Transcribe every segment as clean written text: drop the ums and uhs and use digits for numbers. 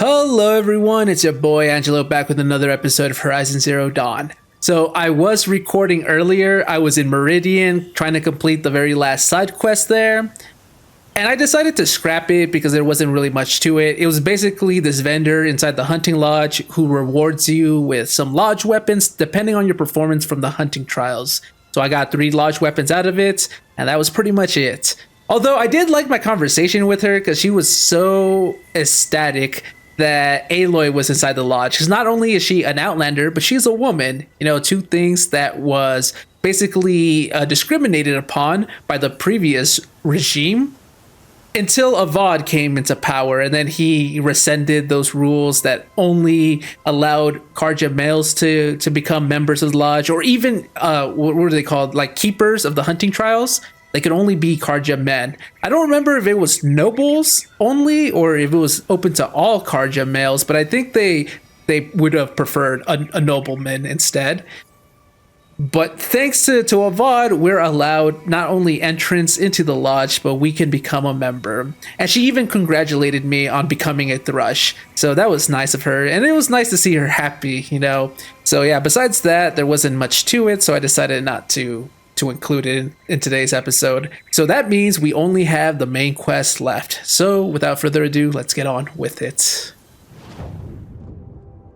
Hello everyone, it's your boy Angelo back with another episode of Horizon Zero Dawn. So I was recording earlier, I was in Meridian trying to complete the very last side quest there. And I decided to scrap it because there wasn't really much to it. It was basically this vendor inside the hunting lodge who rewards you with some lodge weapons depending on your performance from the hunting trials. So I got 3 lodge weapons out of it, and that was pretty much it. Although I did like my conversation with her because she was so ecstatic that Aloy was inside the lodge. Because not only is she an outlander, but she's a woman. You know, 2 things that was basically discriminated upon by the previous regime until Avad came into power, and then he rescinded those rules that only allowed Karja males to become members of the lodge, or even what were they called, like keepers of the hunting trials. They could only be Karja men. I don't remember if it was nobles only or if it was open to all Karja males, but I think they would have preferred a nobleman instead. But thanks to Avad, we're allowed not only entrance into the lodge, but we can become a member. And she even congratulated me on becoming a thrush. So that was nice of her. And it was nice to see her happy, you know. So yeah, besides that, there wasn't much to it. So I decided not to include it in today's episode. So that means we only have the main quest left. So without further ado, let's get on with it.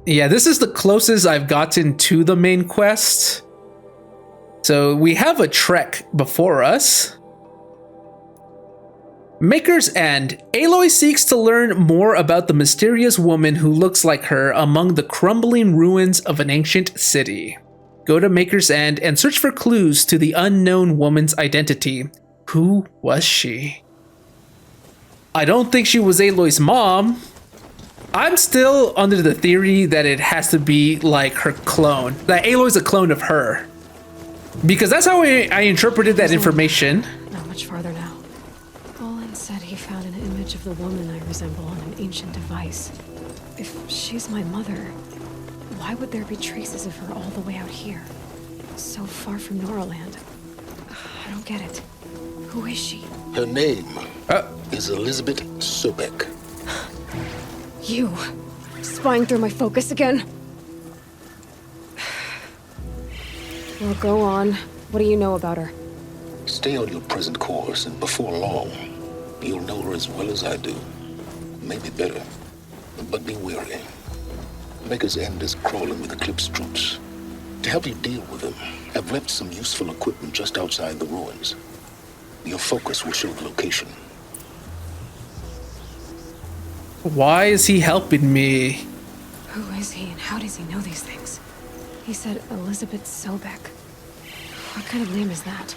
Yeah, this is the closest I've gotten to the main quest. So we have a trek before us. Maker's End. Aloy seeks to learn more about the mysterious woman who looks like her among the crumbling ruins of an ancient city. Go to Maker's End and search for clues to the unknown woman's identity. Who was she? I don't think she was Aloy's mom. I'm still under the theory that it has to be like her clone. That Aloy's a clone of her. Because that's how I interpreted that information. Not much farther now. Olin said he found an image of the woman I resemble on an ancient device. If she's my mother, why would there be traces of her all the way out here? So far from Noraland. I don't get it. Who is she? Her name is Elizabeth Sobek. You! Spying through my focus again? Well, go on. What do you know about her? Stay on your present course, and before long, you'll know her as well as I do. Maybe better, but be wary. Maker's End is crawling with Eclipse troops. To help you deal with them, I've left some useful equipment just outside the ruins. Your focus will show the location. Why is he helping me? Who is he and how does he know these things? He said Elizabeth Sobek. What kind of name is that?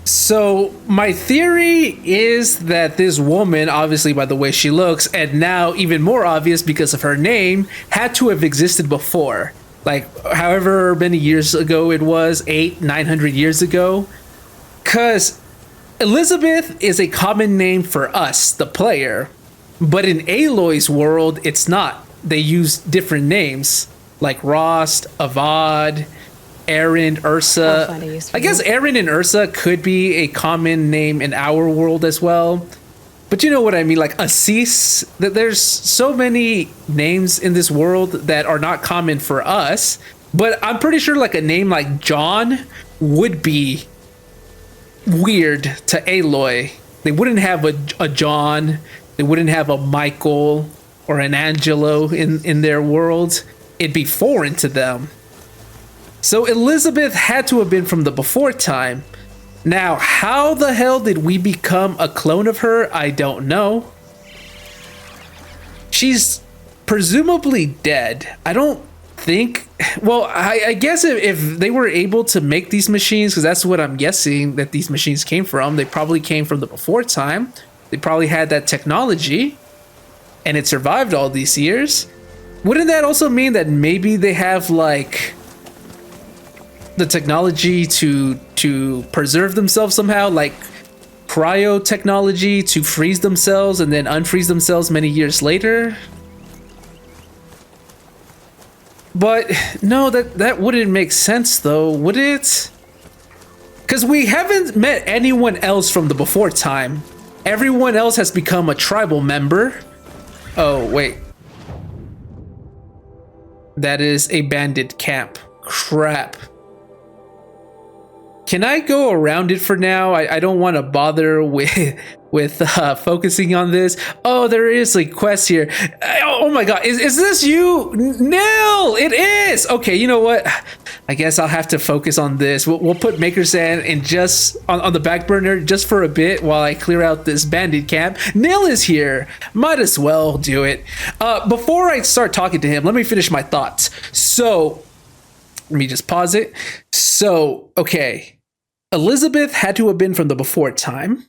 So my theory is that this woman, obviously by the way she looks, and now even more obvious because of her name, had to have existed before. Like however many years ago it was, 800-900 years ago. Because Elizabeth is a common name for us, the player. But in Aloy's world, it's not. They use different names. Like Rost, Avad, Aaron, Ursa. I guess Aaron and Ursa could be a common name in our world as well. But you know what I mean, like Asis. There's so many names in this world that are not common for us. But I'm pretty sure like a name like John would be weird to Aloy. They wouldn't have a John. They wouldn't have a Michael or an Angelo in their world. It'd be foreign to them. So Elizabeth had to have been from the before time. Now, how the hell did we become a clone of her? I don't know. She's presumably dead. I don't think... Well, I guess if they were able to make these machines, because that's what I'm guessing that these machines came from, they probably came from the before time. They probably had that technology, and it survived all these years. Wouldn't that also mean that maybe they have like the technology to preserve themselves somehow, like cryo technology to freeze themselves and then unfreeze themselves many years later? But no, that wouldn't make sense though, would it? Because we haven't met anyone else from the before time. Everyone else has become a tribal member. Oh, wait. That is a bandit camp. Crap. Can I go around it for now? I don't want to bother with focusing on this. Oh, there is a quest here. Oh my god, is this you? No, it is. Okay, you know what? I guess I'll have to focus on this. We'll put Maker-san in just on the back burner just for a bit while I clear out this bandit camp. Nil is here. Might as well do it. Before I start talking to him, let me finish my thoughts. So, let me just pause it. So, okay. Elizabeth had to have been from the before time.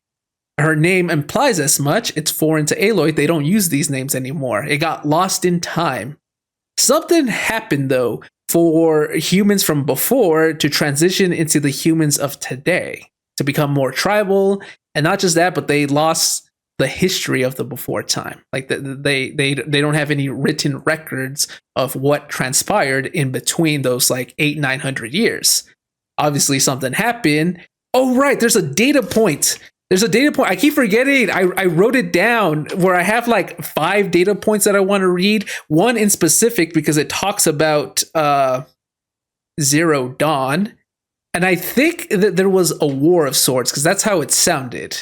Her name implies as much. It's foreign to Aloy. They don't use these names anymore. It got lost in time. Something happened, though, for humans from before to transition into the humans of today, to become more tribal. And not just that, but they lost the history of the before time. Like they don't have any written records of what transpired in between those like 800-900 years. Obviously something happened. Oh, right. There's a data point. I keep forgetting. I wrote it down where I have like 5 data points that I want to read. One in specific because it talks about Zero Dawn. And I think that there was a war of sorts because that's how it sounded.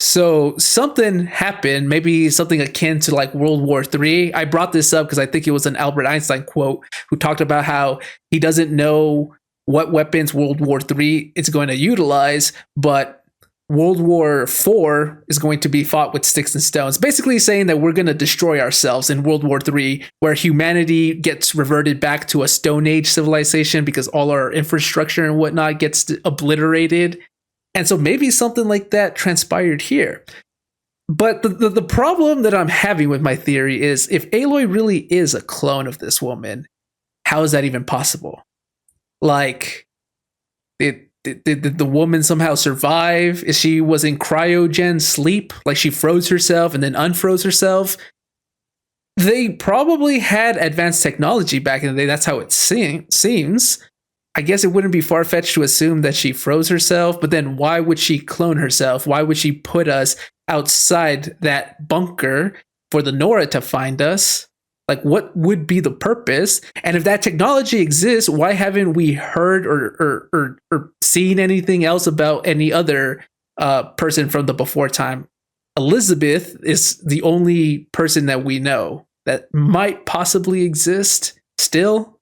So something happened, maybe something akin to like World War III. I brought this up because I think it was an Albert Einstein quote who talked about how he doesn't know what weapons World War III is going to utilize, but World War IV is going to be fought with sticks and stones. Basically saying that we're going to destroy ourselves in World War III, where humanity gets reverted back to a Stone Age civilization because all our infrastructure and whatnot gets obliterated. And so maybe something like that transpired here. But the problem that I'm having with my theory is if Aloy really is a clone of this woman, how is that even possible? Like, did the woman somehow survive? Is she was in cryogen sleep? Like she froze herself and then unfroze herself? They probably had advanced technology back in the day. That's how it seems. I guess it wouldn't be far-fetched to assume that she froze herself, but then why would she clone herself? Why would she put us outside that bunker for the Nora to find us? Like, what would be the purpose? And if that technology exists, why haven't we heard or seen anything else about any other person from the before time? Elizabeth is the only person that we know that might possibly exist still,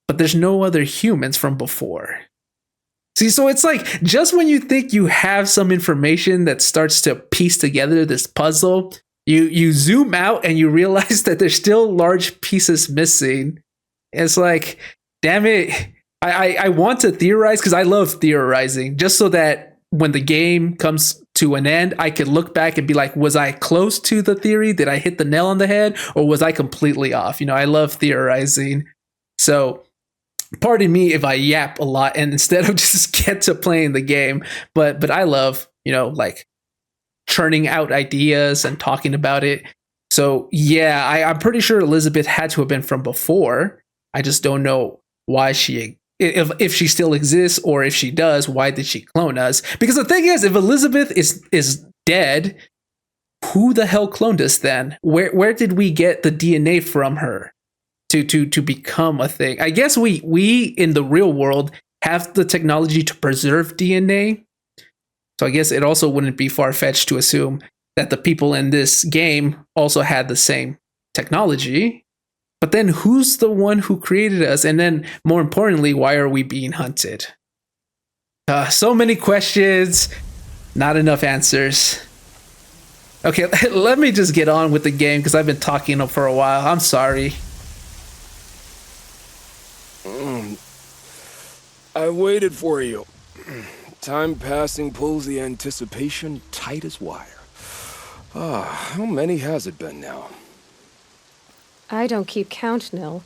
but there's no other humans from before. See, so it's like just when you think you have some information that starts to piece together this puzzle, you zoom out and you realize that there's still large pieces missing. It's like, damn it. I want to theorize because I love theorizing just so that when the game comes to an end, I could look back and be like, was I close to the theory? Did I hit the nail on the head? Or was I completely off? You know, I love theorizing. So pardon me if I yap a lot and instead of just get to playing the game, but I love, you know, like churning out ideas and talking about it. So yeah, I'm pretty sure Elizabeth had to have been from before. I just don't know why if she still exists, or if she does, why did she clone us? Because the thing is, if Elizabeth is dead, who the hell cloned us then? Where did we get the DNA from her to become a thing? I guess we in the real world have the technology to preserve DNA. So I guess it also wouldn't be far-fetched to assume that the people in this game also had the same technology. But then who's the one who created us? And then more importantly, why are we being hunted? So many questions, not enough answers. Okay, let me just get on with the game because I've been talking for a while. I'm sorry. I waited for you. Time passing pulls the anticipation tight as wire. How many has it been now? I don't keep count, Nil.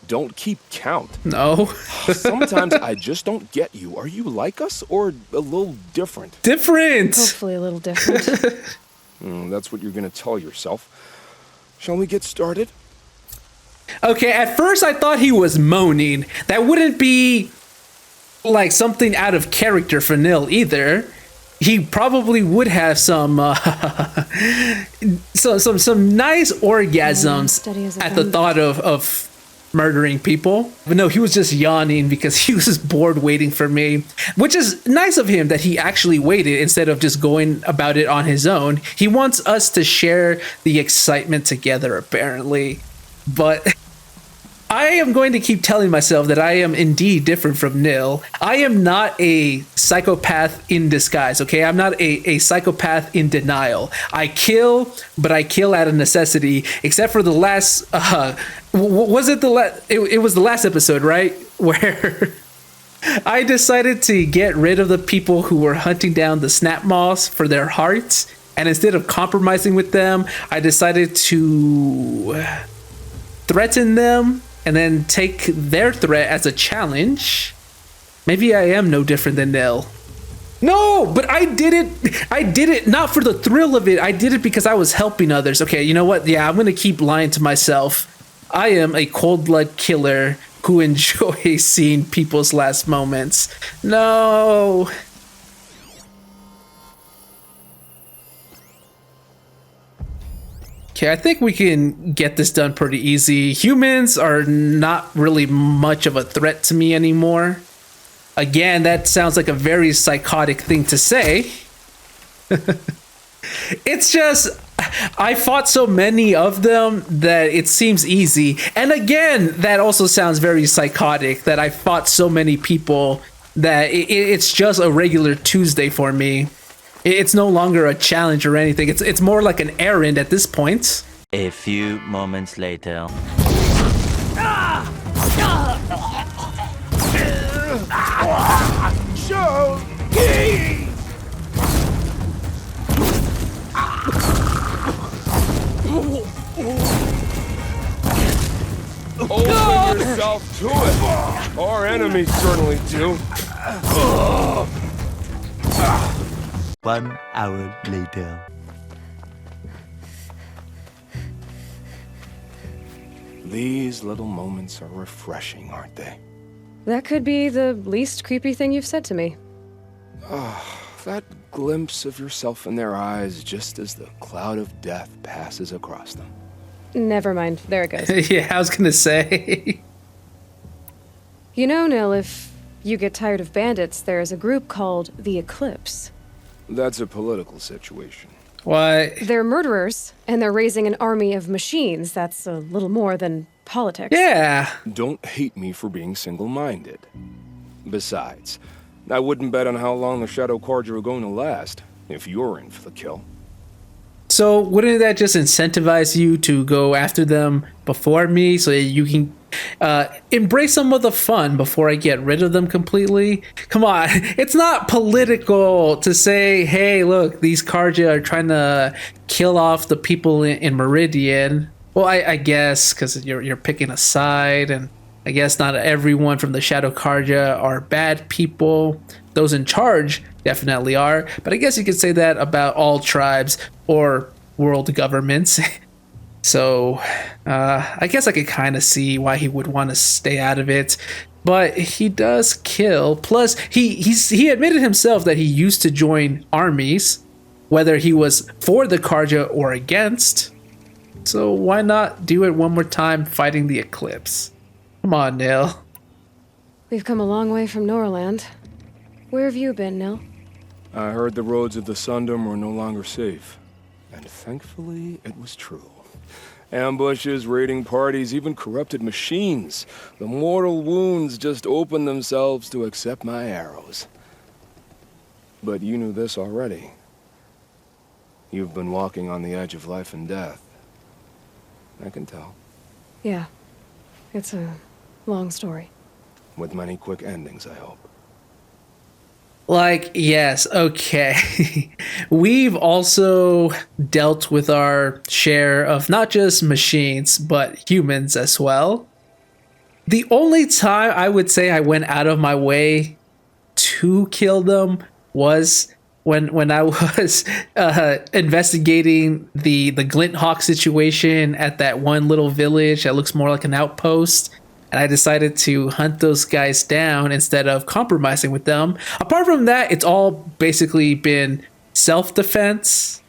Don't keep count? No. Sometimes I just don't get you. Are you like us or a little different? Different! Hopefully a little different. That's what you're gonna tell yourself. Shall we get started? Okay, at first I thought he was moaning. That wouldn't be like something out of character for Nil either. he probably would have some some nice orgasms at the thought of murdering people. But no, he was just yawning because he was just bored waiting for me, which is nice of him that he actually waited instead of just going about it on his own. He wants us to share the excitement together, apparently. But I am going to keep telling myself that I am indeed different from Nil. I am not a psychopath in disguise, okay? I'm not a psychopath in denial. I kill, but I kill out of necessity, except for the last, was it it was the last episode, right? Where I decided to get rid of the people who were hunting down the snap moths for their hearts. And instead of compromising with them, I decided to threaten them and then take their threat as a challenge. Maybe I am no different than Nell. No, but I did it not for the thrill of it. I did it because I was helping others. Okay, you know what? Yeah, I'm gonna keep lying to myself. I am a cold blood killer who enjoys seeing people's last moments. No. Okay, I think we can get this done pretty easy. Humans are not really much of a threat to me anymore. Again, that sounds like a very psychotic thing to say. It's just, I fought so many of them that it seems easy. And again, that also sounds very psychotic, that I fought so many people that it's just a regular Tuesday for me. It's no longer a challenge or anything. It's more like an errand at this point. A few moments later. Open yourself to it. Our enemies certainly do. 1 hour later. These little moments are refreshing, aren't they? That could be the least creepy thing you've said to me. That glimpse of yourself in their eyes just as the cloud of death passes across them. Never mind. There it goes. Yeah, I was gonna say. You know, Nil, if you get tired of bandits, there is a group called the Eclipse. That's a political situation. What? They're murderers, and they're raising an army of machines. That's a little more than politics. Yeah. Don't hate me for being single-minded. Besides, I wouldn't bet on how long the Shadow Cards are going to last, if you're in for the kill. So wouldn't that just incentivize you to go after them before me so that you can embrace some of the fun before I get rid of them completely? Come on, it's not political to say, hey, look, these Karja are trying to kill off the people in Meridian. Well, I guess because you're picking a side, and I guess not everyone from the Shadow Karja are bad people. Those in charge definitely are, but I guess you could say that about all tribes or world governments. So I guess I could kind of see why he would want to stay out of it, but he does kill. Plus, he admitted himself that he used to join armies, whether he was for the Karja or against. So why not do it one more time fighting the Eclipse? Come on, Nil. We've come a long way from Norland. Where have you been, Nil? I heard the roads of the Sundom were no longer safe. And thankfully, it was true. Ambushes, raiding parties, even corrupted machines. The mortal wounds just opened themselves to accept my arrows. But you knew this already. You've been walking on the edge of life and death. I can tell. Yeah. It's a long story. With many quick endings, I hope. Like, yes, okay. We've also dealt with our share of not just machines, but humans as well. The only time I would say I went out of my way to kill them was when I was investigating the Glint Hawk situation at that one little village that looks more like an outpost. and I decided to hunt those guys down instead of compromising with them. Apart from that, it's all basically been self-defense.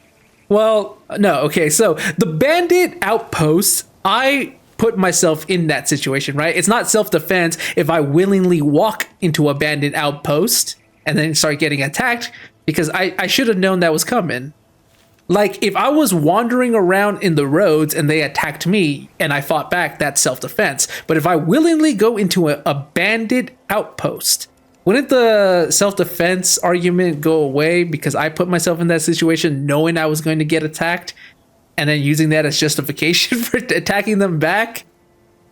Well, no, okay, so the bandit outpost, I put myself in that situation, right? It's not self-defense if I willingly walk into a bandit outpost and then start getting attacked, because I should have known that was coming. Like, if I was wandering around in the roads and they attacked me and I fought back, that's self-defense. But if I willingly go into a bandit outpost, wouldn't the self-defense argument go away because I put myself in that situation knowing I was going to get attacked and then using that as justification for attacking them back?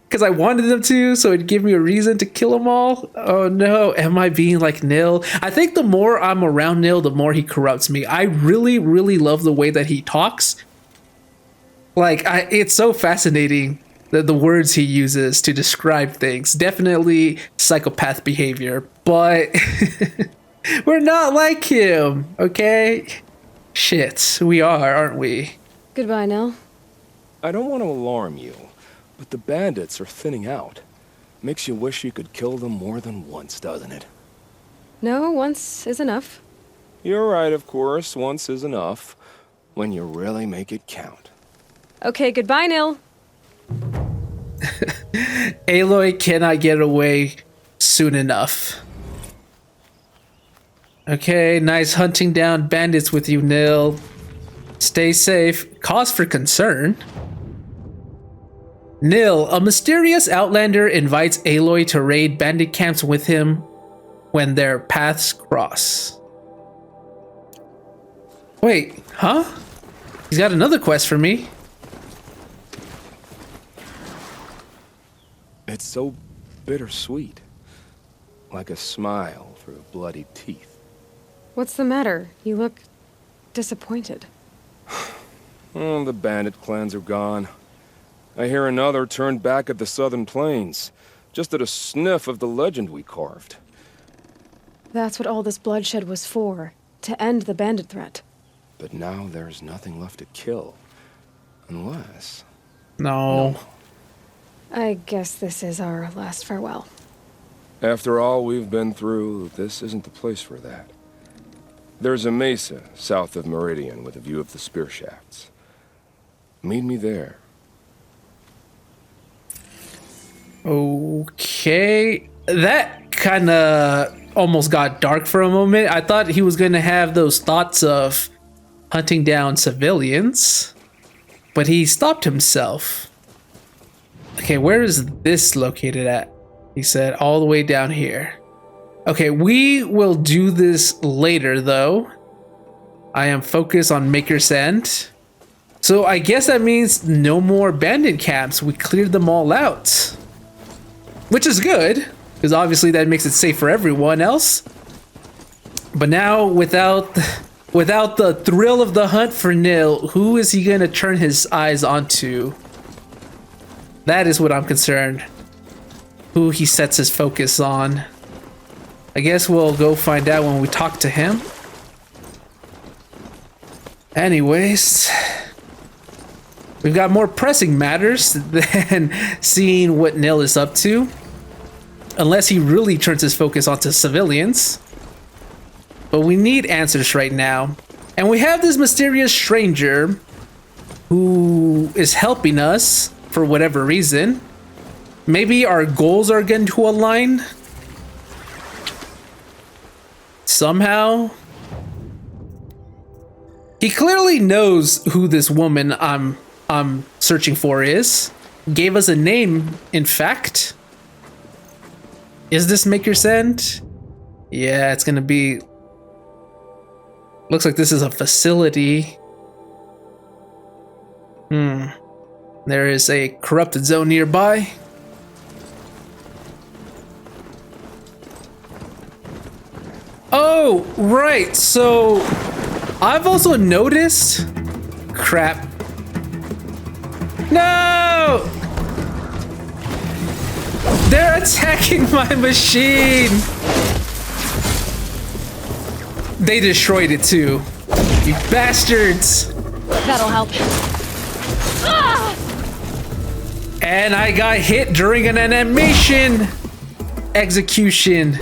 Because I wanted them to, so it'd give me a reason to kill them all. Oh no, am I being like Nil? I think the more I'm around Nil, the more he corrupts me. I really, really love the way that he talks. Like, it's so fascinating, the words he uses to describe things. Definitely psychopath behavior, but we're not like him, okay? Shit, we are, aren't we? Goodbye, Nell. I don't want to alarm you, but the bandits are thinning out. Makes you wish you could kill them more than once, doesn't it? No, once is enough. You're right, of course. Once is enough. When you really make it count. Okay, goodbye, Nil. Aloy cannot get away soon enough. Okay, nice hunting down bandits with you, Nil. Stay safe. Cause for concern. Nil, a mysterious outlander invites Aloy to raid bandit camps with him when their paths cross. Wait, huh? He's got another quest for me. It's so bittersweet. Like a smile through bloody teeth. What's the matter? You look disappointed. Oh, the bandit clans are gone. I hear another turned back at the southern plains, just at a sniff of the legend we carved. That's what all this bloodshed was for, to end the bandit threat. But now there's nothing left to kill. Unless... No. I guess this is our last farewell. After all we've been through, this isn't the place for that. There's a mesa south of Meridian with a view of the spear shafts. Meet me there. Okay. That kind of almost got dark for a moment. I thought he was going to have those thoughts of hunting down civilians, but he stopped himself. Okay, where is this located at? He said all the way down here. Okay, we will do this later though. I am focused on Maker's End. So I guess that means no more bandit camps. We cleared them all out. Which is good, because obviously that makes it safe for everyone else. But now, without the thrill of the hunt for Nil, who is he going to turn his eyes onto? That is what I'm concerned. Who he sets his focus on. I guess we'll go find out when we talk to him. Anyways, we've got more pressing matters than seeing what Nil is up to. Unless he really turns his focus onto civilians. But we need answers right now. And we have this mysterious stranger who is helping us for whatever reason. Maybe our goals are going to align somehow. He clearly knows who this woman I'm searching for is. Gave us a name, in fact. Is this Maker's End? Yeah, it's gonna be... Looks like this is a facility. There is a corrupted zone nearby. Oh, right, so... I've also noticed... Crap. No! They're attacking my machine! They destroyed it too. You bastards! That'll help. Ah! And I got hit during an animation execution.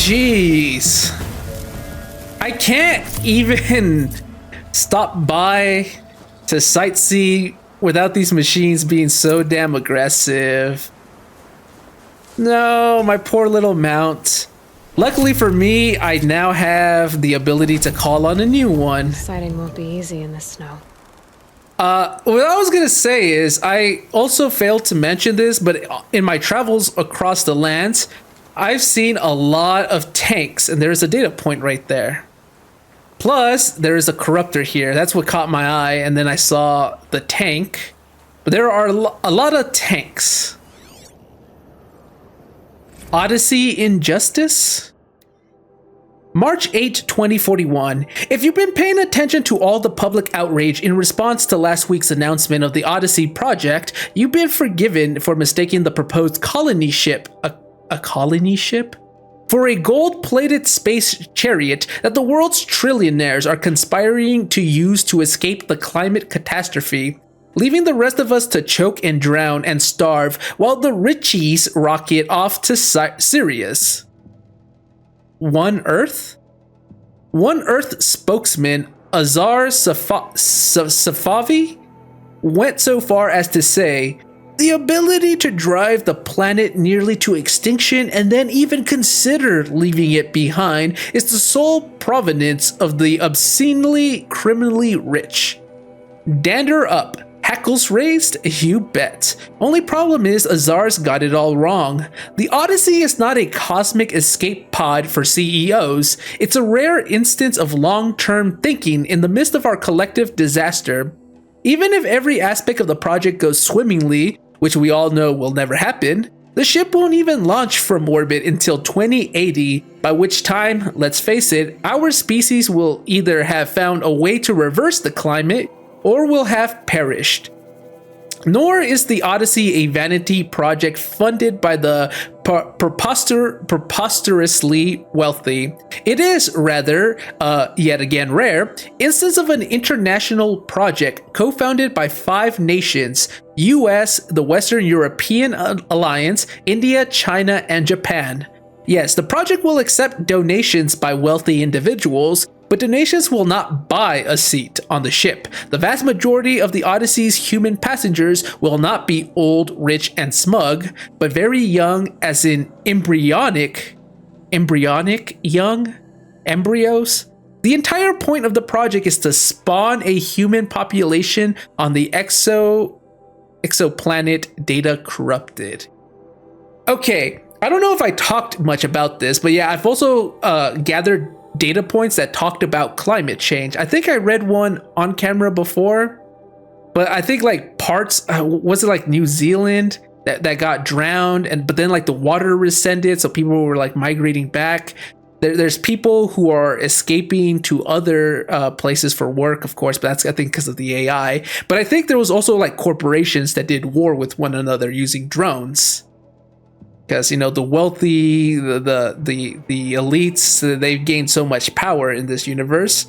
Jeez. I can't even stop by to sightsee without these machines being so damn aggressive. No, my poor little mount. Luckily for me, I now have the ability to call on a new one. Sighting won't be easy in the snow. What I was gonna say is, I also failed to mention this, but in my travels across the lands, I've seen a lot of tanks, and there's a data point right there. Plus, there is a corruptor here. That's what caught my eye, and then I saw the tank. But there are a lot of tanks. Odyssey Injustice? March 8, 2041. If you've been paying attention to all the public outrage in response to last week's announcement of the Odyssey project, you've been forgiven for mistaking the proposed colony ship, a colony ship? For a gold-plated space chariot that the world's trillionaires are conspiring to use to escape the climate catastrophe, leaving the rest of us to choke and drown and starve while the richies rocket off to Sirius. One Earth? One Earth spokesman Azar Safavi went so far as to say, "The ability to drive the planet nearly to extinction and then even consider leaving it behind is the sole provenance of the obscenely criminally rich. Dander up. Hackles raised? You bet. Only problem is Azar's got it all wrong. The Odyssey is not a cosmic escape pod for CEOs. It's a rare instance of long-term thinking in the midst of our collective disaster. Even if every aspect of the project goes swimmingly, which we all know will never happen, the ship won't even launch from orbit until 2080, by which time, let's face it, our species will either have found a way to reverse the climate or will have perished. Nor is the Odyssey a vanity project funded by the preposterously wealthy. It is, rather, yet again rare, instance of an international project co-founded by 5 nations: US, the Western European Alliance, India, China, and Japan. Yes, the project will accept donations by wealthy individuals, but donations will not buy a seat on the ship. The vast majority of the Odyssey's human passengers will not be old, rich, and smug, but very young, as in embryonic young? Embryos? The entire point of the project is to spawn a human population on the exoplanet Data Corrupted. Okay, I don't know if I talked much about this, but yeah, I've also gathered data points that talked about climate change. I think I read one on camera before, but I think like parts, was it like New Zealand that got drowned, but then like the water rescinded, so people were like migrating back. There's people who are escaping to other places for work, of course, but that's, I think, because of the AI. But I think there was also like corporations that did war with one another using drones. Because, you know, the wealthy, the elites, they've gained so much power in this universe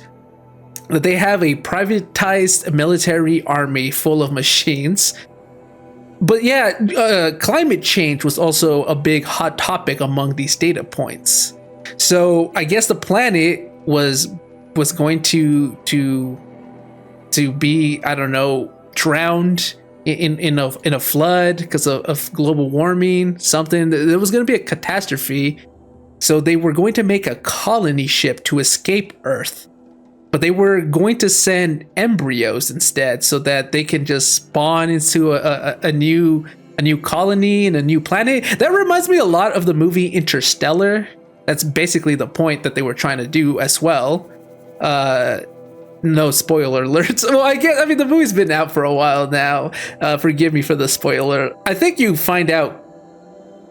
that they have a privatized military army full of machines. But yeah, climate change was also a big hot topic among these data points. So I guess the planet was going to be, I don't know, drowned in a flood because of global warming, something. There was going to be a catastrophe. So they were going to make a colony ship to escape Earth, but they were going to send embryos instead, so that they can just spawn into a new colony and a new planet. That reminds me a lot of the movie Interstellar. That's basically the point that they were trying to do as well. No spoiler alerts. Well, I mean, the movie's been out for a while now. Forgive me for the spoiler. I think you find out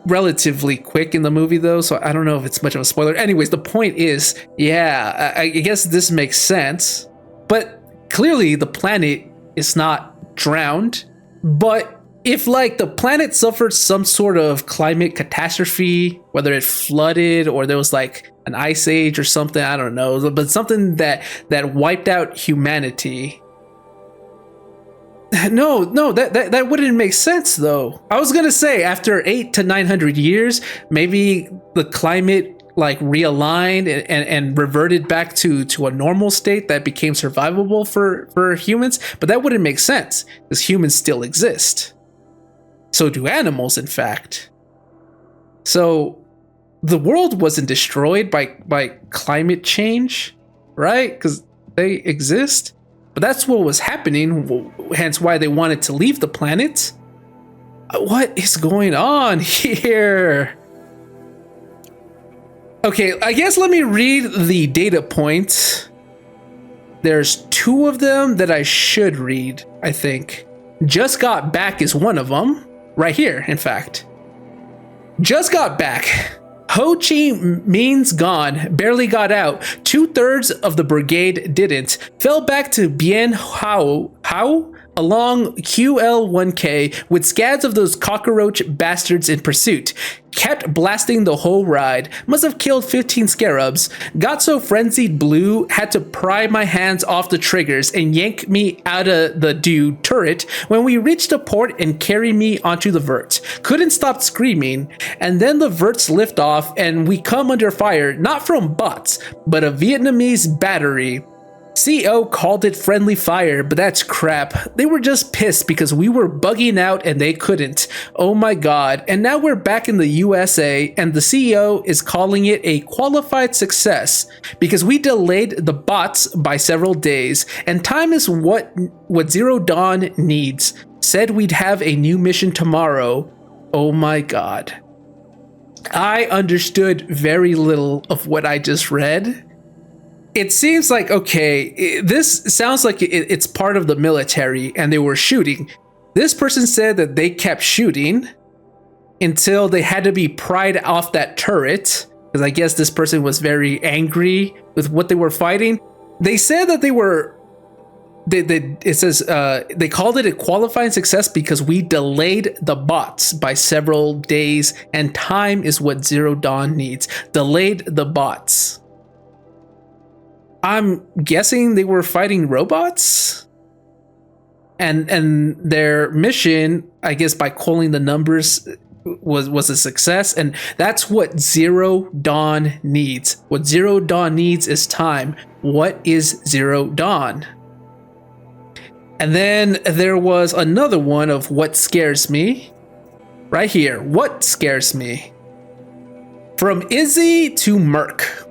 relatively quick in the movie though, so I don't know if it's much of a spoiler. Anyways, the point is, yeah, I guess this makes sense, but clearly the planet is not drowned. But if like the planet suffered some sort of climate catastrophe, whether it flooded or there was like an ice age or something, I don't know, but something that wiped out humanity. No, that wouldn't make sense though. I was gonna say after 800 to 900 years, maybe the climate like realigned and reverted back to a normal state that became survivable for humans, but that wouldn't make sense because humans still exist. So do animals, in fact. So the world wasn't destroyed by climate change, right? Because they exist. But that's what was happening, hence why they wanted to leave the planet. What is going on here? Okay, I guess let me read the data points. There's 2 of them that I should read, I think. Just got back is one of them. Right here, in fact. Just got back. Ho Chi Minh's gone, barely got out. 2/3 of the brigade didn't. Fell back to Bien Hao along QL1K with scads of those cockroach bastards in pursuit. Kept blasting the whole ride. Must have killed 15 scarabs. Got so frenzied blue, had to pry my hands off the triggers and yank me out of the dude turret when we reached the port and carry me onto the vert. Couldn't stop screaming. And then the verts lift off and we come under fire, not from bots, but a Vietnamese battery. CO called it friendly fire, but that's crap. They were just pissed because we were bugging out and they couldn't. Oh my god. And now we're back in the USA and the CEO is calling it a qualified success because we delayed the bots by several days and time is what Zero Dawn needs. Said we'd have a new mission tomorrow. Oh my god. I understood very little of what I just read. It seems like, okay, this sounds like it's part of the military and they were shooting. This person said that they kept shooting until they had to be pried off that turret because I guess this person was very angry with what they were fighting. They said that they were, it says, they called it a qualifying success because we delayed the bots by several days and time is what Zero Dawn needs. Delayed the bots. I'm guessing they were fighting robots, and their mission, I guess, by calling the numbers, was a success, and that's what Zero Dawn needs. What Zero Dawn needs is time. What is Zero Dawn? And then there was another one of what scares me, right here. What scares me? From Izzy to Merc.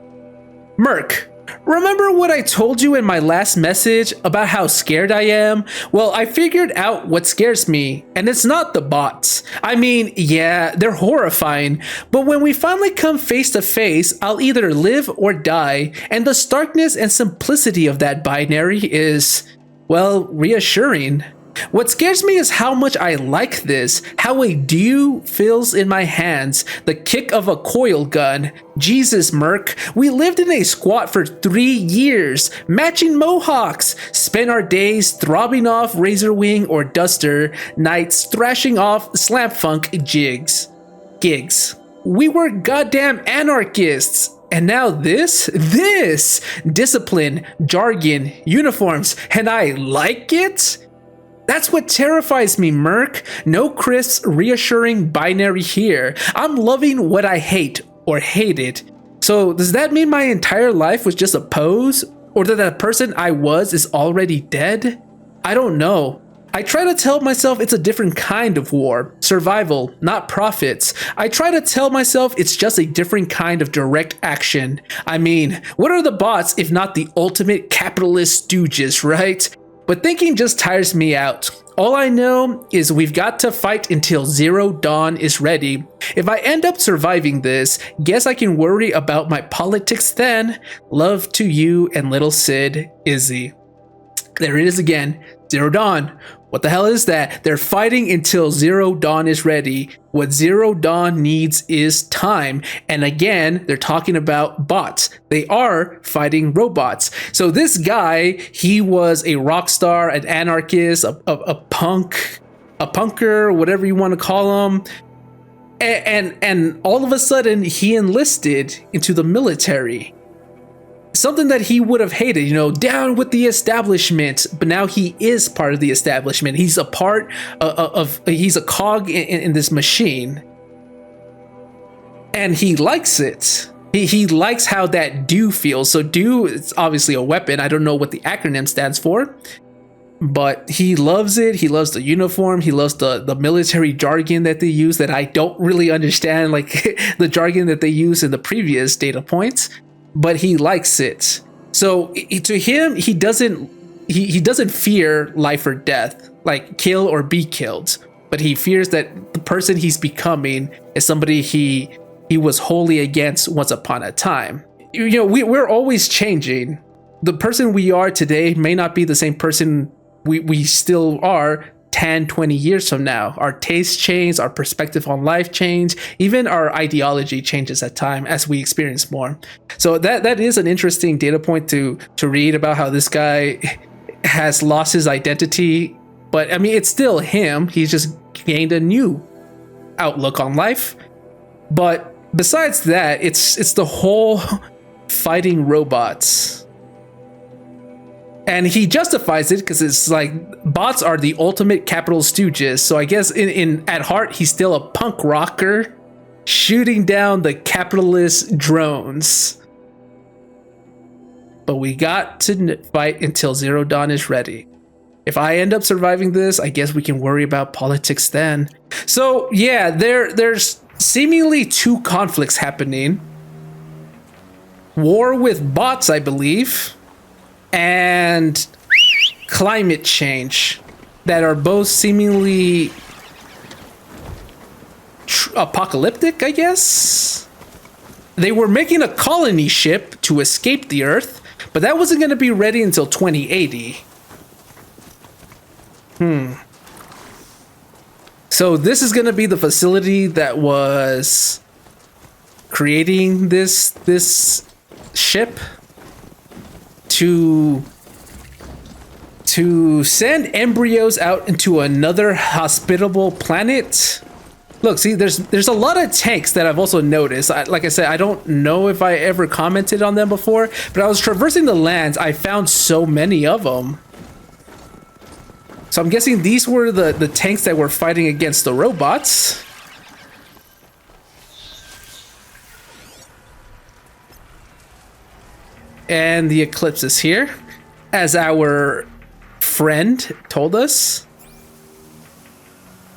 Merc. Remember what I told you in my last message about how scared I am? Well, I figured out what scares me, and it's not the bots. I mean, yeah, they're horrifying, but when we finally come face to face, I'll either live or die, and the starkness and simplicity of that binary is, well, reassuring. What scares me is how much I like this, how a dew feels in my hands, the kick of a coil gun. Jesus, Merc, we lived in a squat for 3 years, matching mohawks, spent our days throbbing off Razorwing or Duster, nights thrashing off slam funk gigs. We were goddamn anarchists. And now this discipline, jargon, uniforms, and I like it? That's what terrifies me, Merc. No crisp, reassuring binary here. I'm loving what I hate or hated. So does that mean my entire life was just a pose? Or that the person I was is already dead? I don't know. I try to tell myself it's a different kind of war. Survival, not profits. I try to tell myself it's just a different kind of direct action. I mean, what are the bots if not the ultimate capitalist stooges, right? But thinking just tires me out. All I know is we've got to fight until Zero Dawn is ready. If I end up surviving this, guess I can worry about my politics then. Love to you and little Sid, Izzy. There it is again. Zero Dawn. What the hell is that? They're fighting until Zero Dawn is ready. What Zero Dawn needs is time. And again, they're talking about bots. They are fighting robots. So this guy, he was a rock star, an anarchist, a punk, a punker, whatever you want to call him. And all of a sudden, he enlisted into the military. Something that he would have hated, you know, down with the establishment, but now he is part of the establishment. He's a part he's a cog in this machine. And he likes it. He likes how that do feels. So do is obviously a weapon. I don't know what the acronym stands for, but he loves it. He loves the uniform. He loves the military jargon that they use that I don't really understand, like the jargon that they use in the previous data points. But he likes it. So to him, he doesn't fear life or death, like kill or be killed. But he fears that the person he's becoming is somebody he was wholly against once upon a time. You know, we're always changing. The person we are today may not be the same person we still are 10, 20 years from now. Our tastes change, our perspective on life change, even our ideology changes at time as we experience more. So that is an interesting data point to read about how this guy has lost his identity. But I mean, it's still him. He's just gained a new outlook on life. But besides that, it's the whole fighting robots. And he justifies it because it's like bots are the ultimate capital stooges. So I guess in at heart, he's still a punk rocker shooting down the capitalist drones. But we got to fight until Zero Dawn is ready. If I end up surviving this, I guess we can worry about politics then. So yeah, there's seemingly two conflicts happening. War with bots, I believe, and climate change that are both seemingly apocalyptic, I guess. They were making a colony ship to escape the Earth, but that wasn't going to be ready until 2080. So this is going to be the facility that was creating this ship to send embryos out into another hospitable planet. Look, see, there's a lot of tanks that I've also noticed. Like I said, I don't know if I ever commented on them before, but I was traversing the lands. I found so many of them. So I'm guessing these were the tanks that were fighting against the robots. And the eclipse is here, as our friend told us.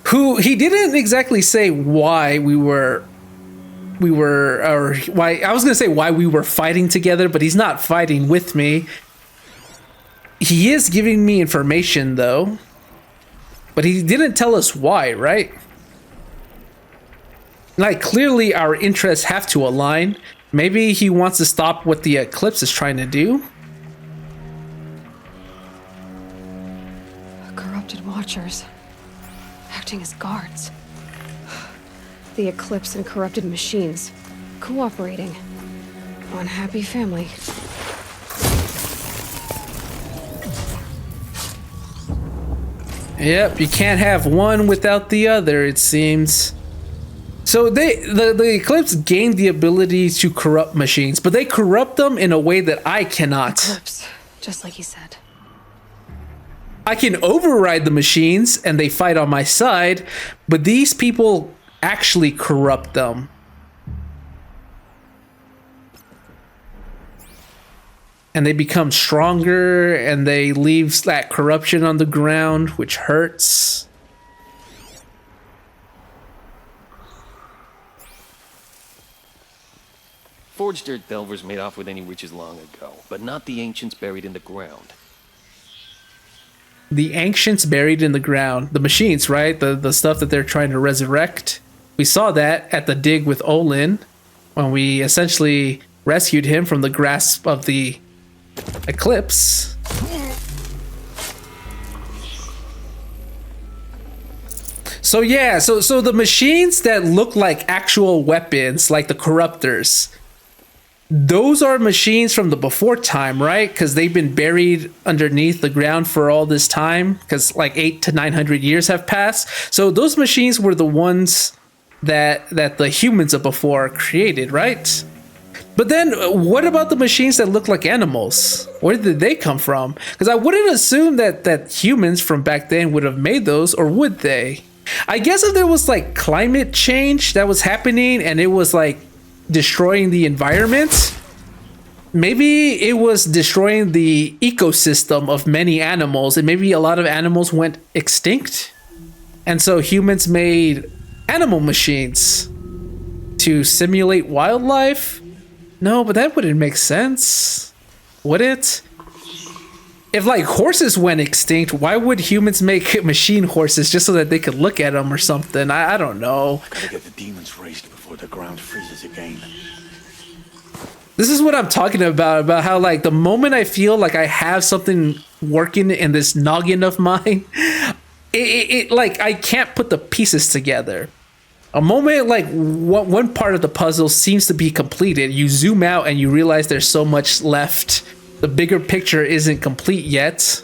Who he didn't exactly say why we were why I was gonna say why we were fighting together, but he's not fighting with me. He is giving me information though, but he didn't tell us why, right? Like clearly our interests have to align. Maybe he wants to stop what the eclipse is trying to do. Corrupted watchers, acting as guards. The eclipse and corrupted machines, cooperating. One happy family. Yep, you can't have one without the other, it seems. So the Eclipse gained the ability to corrupt machines, but they corrupt them in a way that I cannot. Eclipse, just like he said. I can override the machines and they fight on my side, but these people actually corrupt them. And they become stronger and they leave that corruption on the ground, which hurts. Forged dirt delvers made off with any riches long ago, but not the ancients buried in the ground. The ancients buried in the ground. The machines, right? The stuff that they're trying to resurrect. We saw that at the dig with Olin, when we essentially rescued him from the grasp of the Eclipse. So yeah, so the machines that look like actual weapons, like the corruptors, those are machines from the before time, right? Because they've been buried underneath the ground for all this time, because like 800 to 900 years have passed. So those machines were the ones that the humans of before created, right? But then what about the machines that look like animals? Where did they come from? Because I wouldn't assume that humans from back then would have made those, or would they? I guess if there was like climate change that was happening and it was like destroying the environment, maybe it was destroying the ecosystem of many animals, and maybe a lot of animals went extinct. And so humans made animal machines to simulate wildlife. No, but that wouldn't make sense, would it? If like horses went extinct, why would humans make machine horses just so that they could look at them or something? I don't know. Gotta get the demons raised before the ground freezes again. This is what I'm talking about how like the moment I feel like I have something working in this noggin of mine, it like I can't put the pieces together. A moment like one part of the puzzle seems to be completed, you zoom out and you realize there's so much left. The bigger picture isn't complete yet.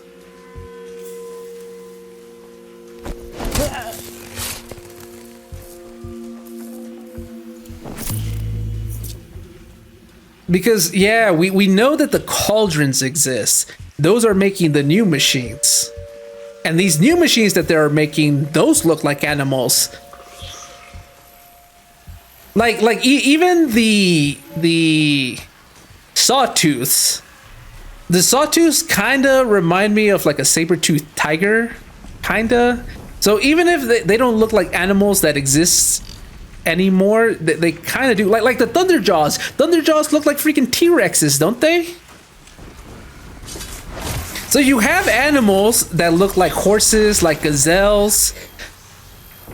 Because yeah, we know that the cauldrons exist. Those are making the new machines. And these new machines that they're making, those look like animals. Even the sawtooths. The sawtooths kinda remind me of like a saber-toothed tiger, kinda. So even if they don't look like animals that exist anymore, they kind of do. Like the Thunderjaws. Thunderjaws look like freaking T-Rexes, don't they? So you have animals that look like horses, like gazelles.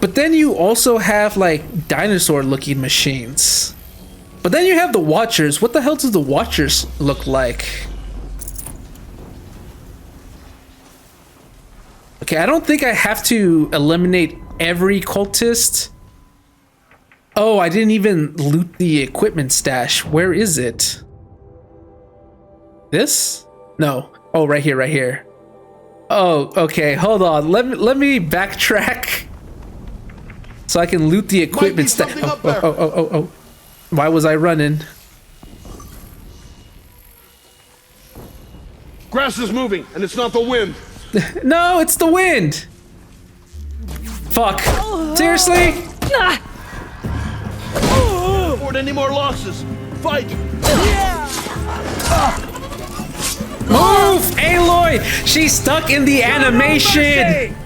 But then you also have like dinosaur-looking machines. But then you have the Watchers. What the hell do the Watchers look like? Okay, I don't think I have to eliminate every cultist. Oh, I didn't even loot the equipment stash. Where is it? This? No. Oh, right here, right here. Oh, okay. Hold on. Let me backtrack so I can loot the equipment stash. Oh. Why was I running? Grass is moving, and it's not the wind. No, it's the wind. Fuck. Seriously? Can't afford any more losses. Fight! Move, Aloy! She's stuck in the animation.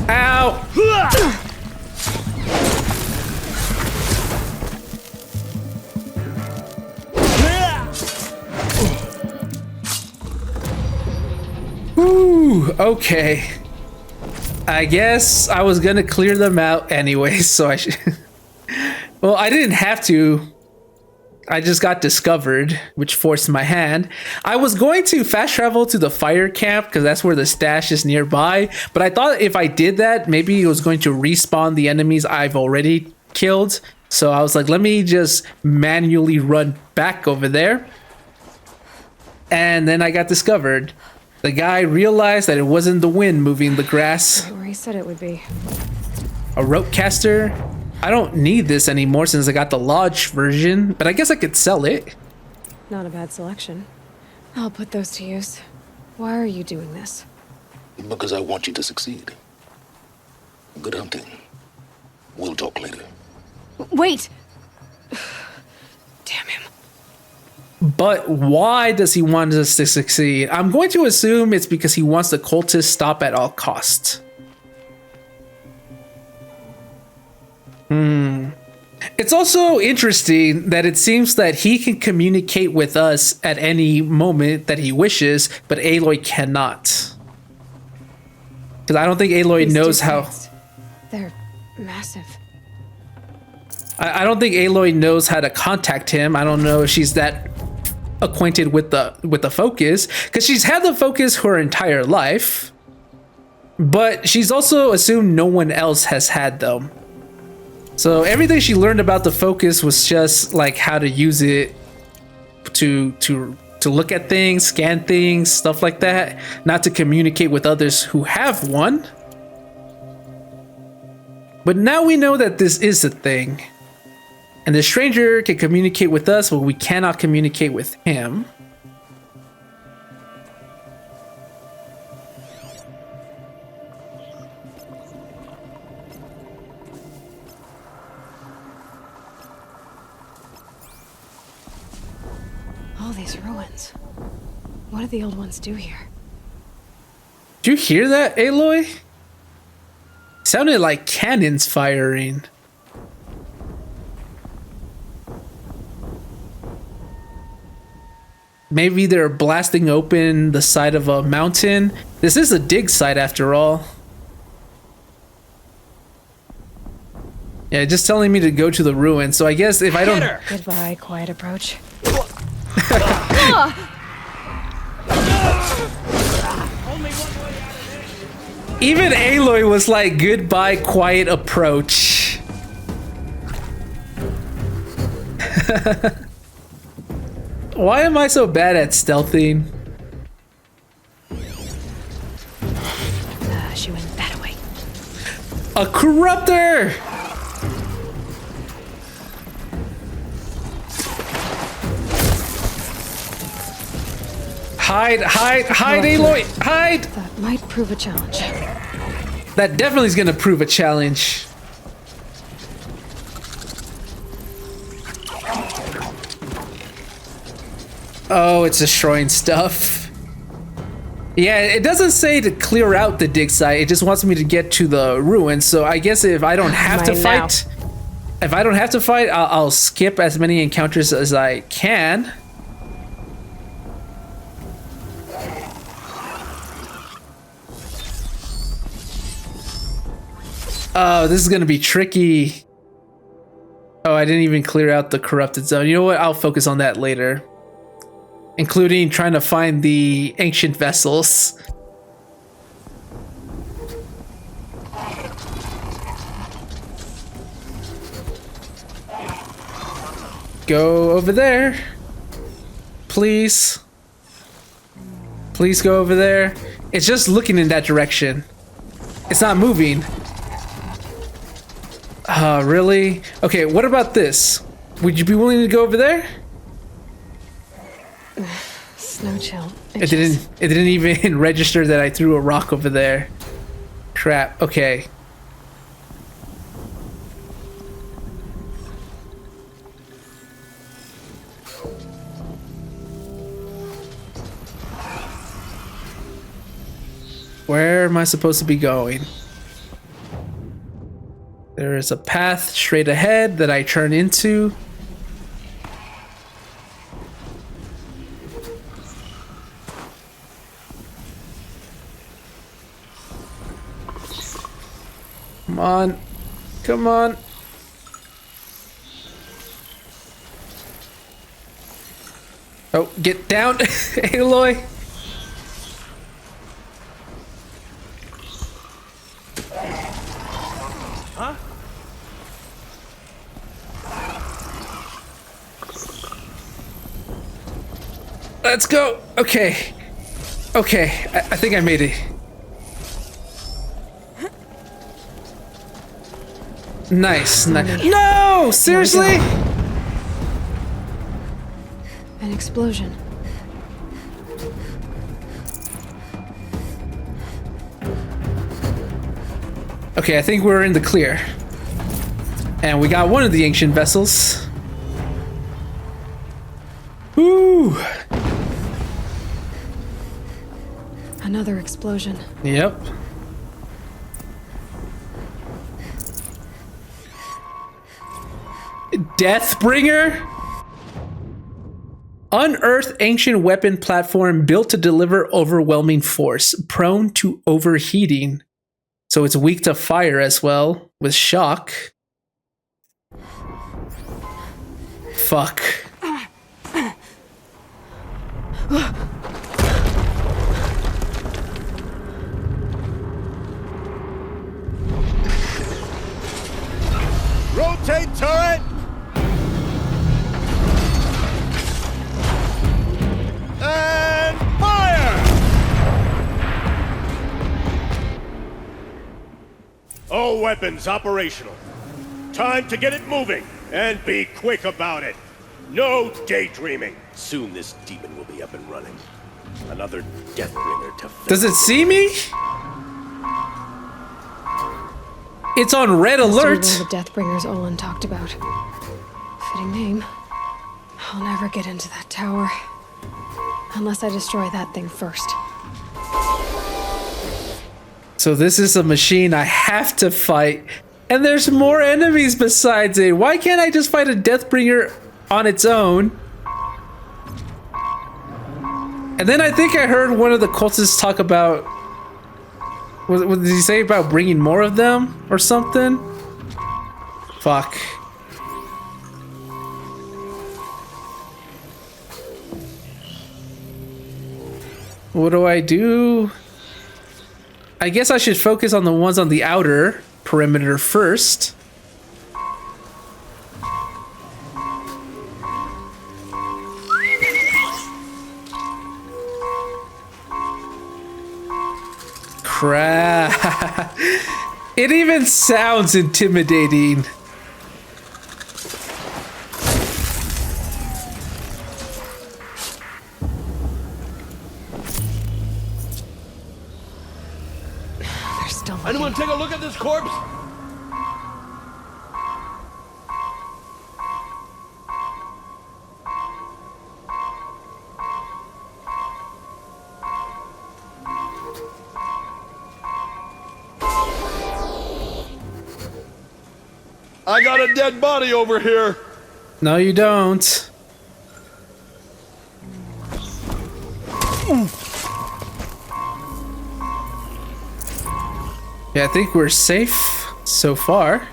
Ow! Ooh, okay. I guess I was gonna clear them out anyway, so I should. Well, I didn't have to. I just got discovered, which forced my hand. I was going to fast travel to the fire camp because that's where the stash is nearby. But I thought if I did that, maybe it was going to respawn the enemies I've already killed. So I was like, let me just manually run back over there. And then I got discovered. The guy realized that it wasn't the wind moving the grass. Right where he said it would be. A rope caster? I don't need this anymore since I got the Lodge version, but I guess I could sell it. Not a bad selection. I'll put those to use. Why are you doing this? Because I want you to succeed. Good hunting. We'll talk later. Wait! Damn him. But why does he want us to succeed? I'm going to assume it's because he wants the cultists stopped at all costs. It's also interesting that it seems that he can communicate with us at any moment that he wishes, but Aloy cannot. Because I don't think Aloy knows how... They're massive. I don't think Aloy knows how to contact him. I don't know if she's that acquainted with the focus, because she's had the focus her entire life, but she's also assumed no one else has had them. So everything she learned about the focus was just like how to use it to look at things, scan things, stuff like that, not to communicate with others who have one. But now we know that this is a thing. And the stranger can communicate with us, but we cannot communicate with him. All these ruins. What did the old ones do here? Did you hear that, Aloy? Sounded like cannons firing. Maybe they're blasting open the side of a mountain. This is a dig site after all. Yeah, just telling me to go to the ruin. So I guess if I don't... Goodbye, quiet approach. Even Aloy was like, goodbye, quiet approach. Why am I so bad at stealthing? She went that way. A corruptor! Hide, Aloy! Hide! That might prove a challenge. That definitely is gonna prove a challenge. Oh, it's destroying stuff. Yeah, it doesn't say to clear out the dig site. It just wants me to get to the ruins. So I guess if I don't have to fight, I'll skip as many encounters as I can. Oh, this is gonna be tricky. Oh, I didn't even clear out the corrupted zone. You know what? I'll focus on that later. Including trying to find the ancient vessels. Go over there. Please. Please go over there. It's just looking in that direction. It's not moving. Really? Okay, what about this? Would you be willing to go over there? Snow chill. It didn't even register that I threw a rock over there. Crap. Okay. Where am I supposed to be going? There is a path straight ahead that I turn into. Come on. Come on. Oh, get down, Aloy. Huh? Let's go. Okay. Okay, I think I made it. Nice. No! Seriously? An explosion. Okay, I think we're in the clear. And we got one of the ancient vessels. Woo! Another explosion. Yep. Deathbringer? Unearthed ancient weapon platform built to deliver overwhelming force, prone to overheating. So it's weak to fire as well, with shock. Fuck. Rotate turret! And fire! All weapons operational. Time to get it moving, and be quick about it. No daydreaming. Soon this demon will be up and running. Another Deathbringer to Does it see me? It's on red alert. One of the Deathbringers Olin talked about. Fitting name. I'll never get into that tower. Unless I destroy that thing first. So this is a machine I have to fight. And there's more enemies besides it. Why can't I just fight a Deathbringer on its own? And then I think I heard one of the cultists talk about... What did he say about bringing more of them or something? Fuck. What do I do? I guess I should focus on the ones on the outer perimeter first. Crap. It even sounds intimidating. They're still looking. Anyone take a look at this corpse? I got a dead body over here. No, you don't. Yeah, I think we're safe so far.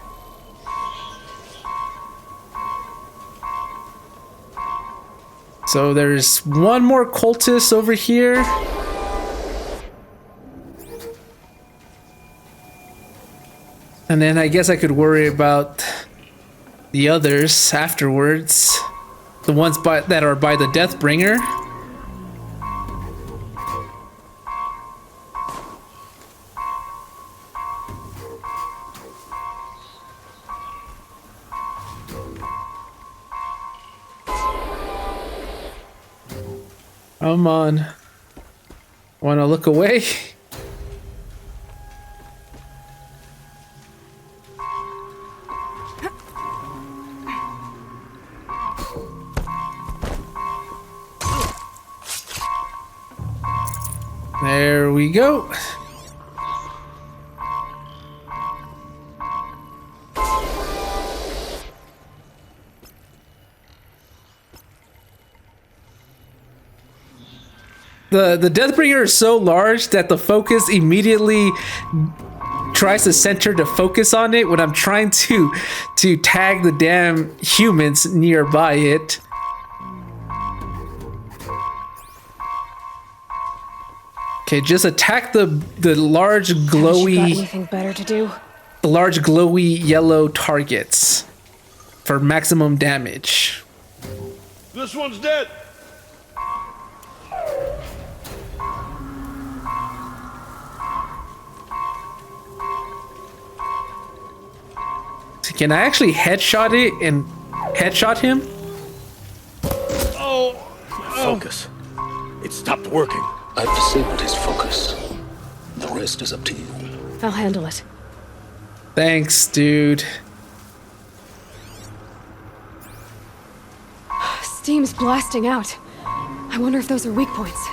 So there's one more cultist over here. And then I guess I could worry about the others afterwards. The ones that are by the Deathbringer. Come on. Wanna look away? There we go. The Deathbringer is so large that the focus immediately tries to center to focus on it when I'm trying to tag the damn humans nearby it. Okay, just attack the large Haven't you got glowy anything better to do? yellow targets for maximum damage. This one's dead. Can I actually headshot it and headshot him? Oh. Focus. It stopped working. I've disabled his focus. The rest is up to you. I'll handle it. Thanks, dude. Steam's blasting out. I wonder if those are weak points.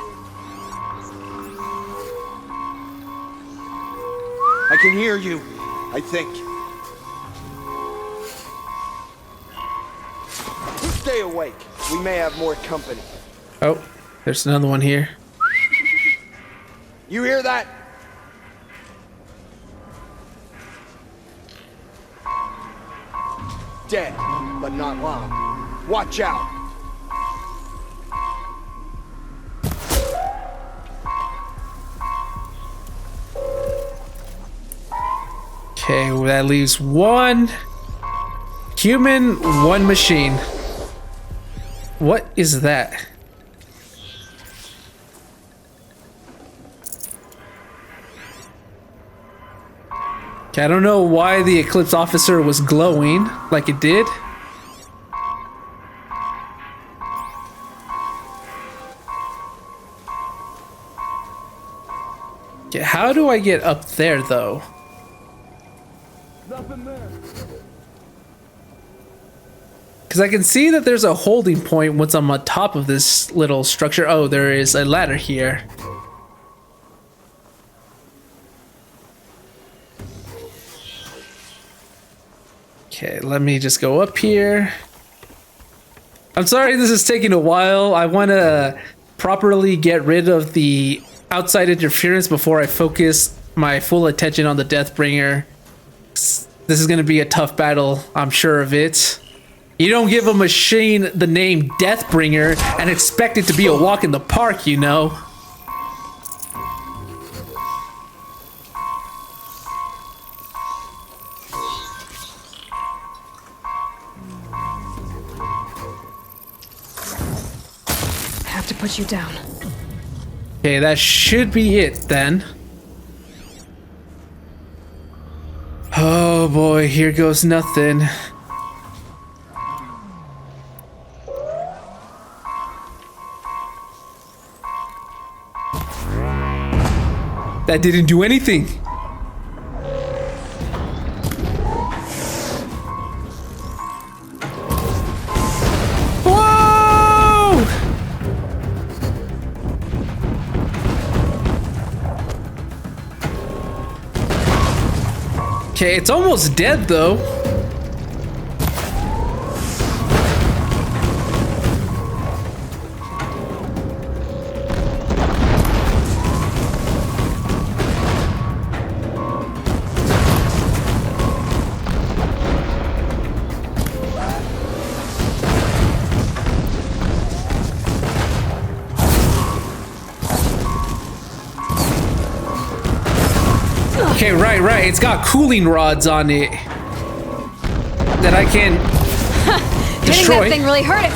I can hear you, I think. Stay awake. We may have more company. Oh, there's another one here. You hear that? Dead, but not long. Watch out. Okay, well, that leaves one human, one machine. What is that? Okay, I don't know why the Eclipse officer was glowing like it did. Okay, how do I get up there though? Nothing there. Because I can see that there's a holding point once I'm on top of this little structure. Oh, there is a ladder here. Okay, let me just go up here. I'm sorry this is taking a while. I want to properly get rid of the outside interference before I focus my full attention on the Deathbringer. This is going to be a tough battle, I'm sure of it. You don't give a machine the name Deathbringer and expect it to be a walk in the park, you know. Have to put you down. Okay, that should be it then. Oh boy, here goes nothing. That didn't do anything. Whoa! Okay, it's almost dead though. Okay, right. It's got cooling rods on it that I can destroy. Hitting that thing really hurt it.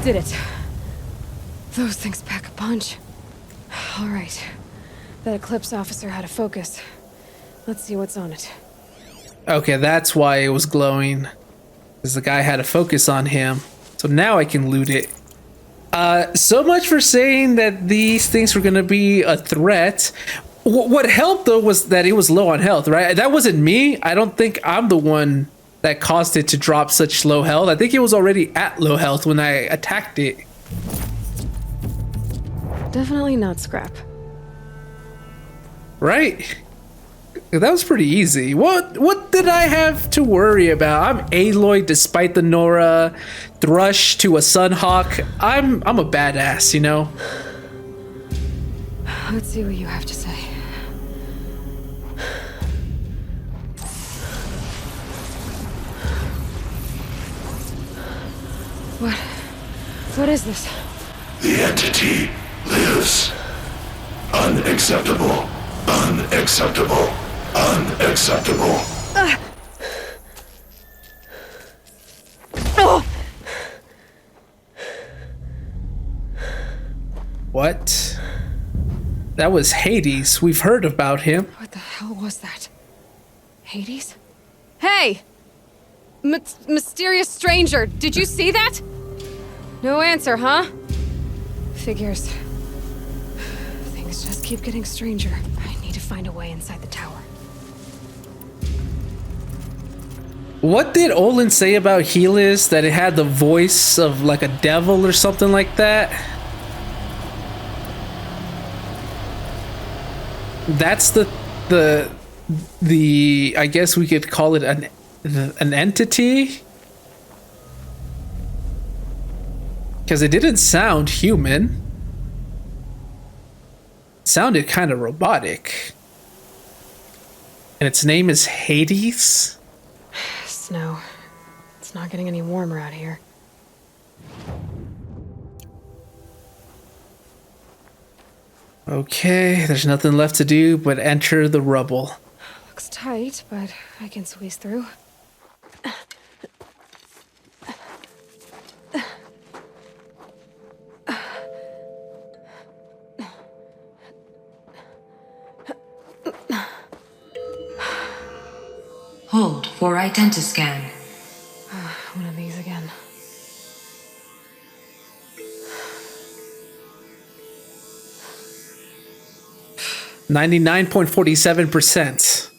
Did it. Those things pack a punch. All right. That Eclipse officer had a focus. Let's see what's on it. Okay, that's why it was glowing. Because the guy had a focus on him. So now I can loot it. So much for saying that these things were gonna be a threat. What helped though was that it was low on health, right? That wasn't me. I don't think I'm the one that caused it to drop such low health. I think it was already at low health when I attacked it. Definitely not scrap. Right? That was pretty easy. What did I have to worry about? I'm Aloy despite the Nora, Thrush to a Sunhawk. I'm a badass, you know? Let's see what you have to say. What is this? The entity lives. Unacceptable. Unacceptable. Unacceptable. What? That was Hades. We've heard about him. What the hell was that? Hades? Hey! Mysterious stranger, did you see that? No answer, huh? Figures. Things just keep getting stranger. I need to find a way inside the tower. What did Olin say about Helis? That it had the voice of like a devil or something like that? That's the I guess we could call it an entity, because it didn't sound human. It sounded kind of robotic. And its name is Hades? Snow. It's not getting any warmer out here. Okay, there's nothing left to do but enter the rubble. Looks tight, but I can squeeze through. Hold for identiscan. One of these again. %99.47%.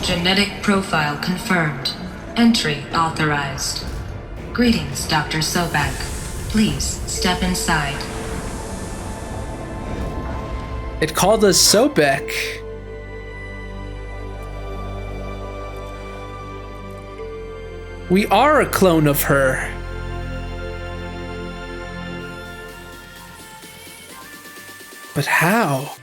Genetic profile confirmed. Entry authorized. Greetings, Dr. Sobek. Please step inside. It called us Sobek. We are a clone of her. But how?